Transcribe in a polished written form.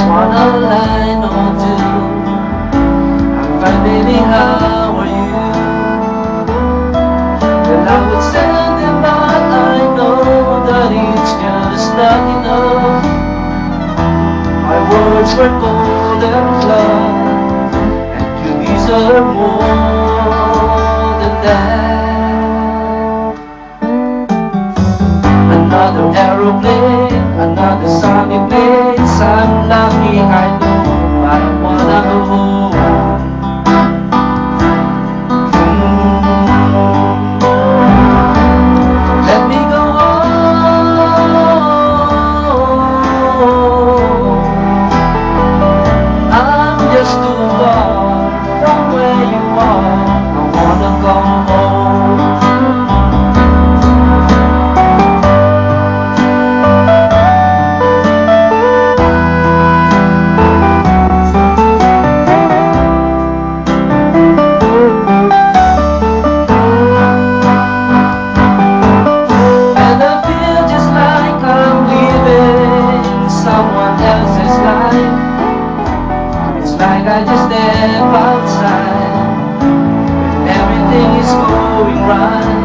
Wanna line or two. I'm fine, baby, how are you? Well, I would send them, but I know that it's just not enough. My words were golden love, and you deserve more than that. Another aeroplane, another sunny place. I'm lucky, I know, I don't wanna go home. Let me go home. I'm just too far from where you are. I wanna go home. And I feel just like I'm living someone else's life. It's like I just step outside when everything is going right.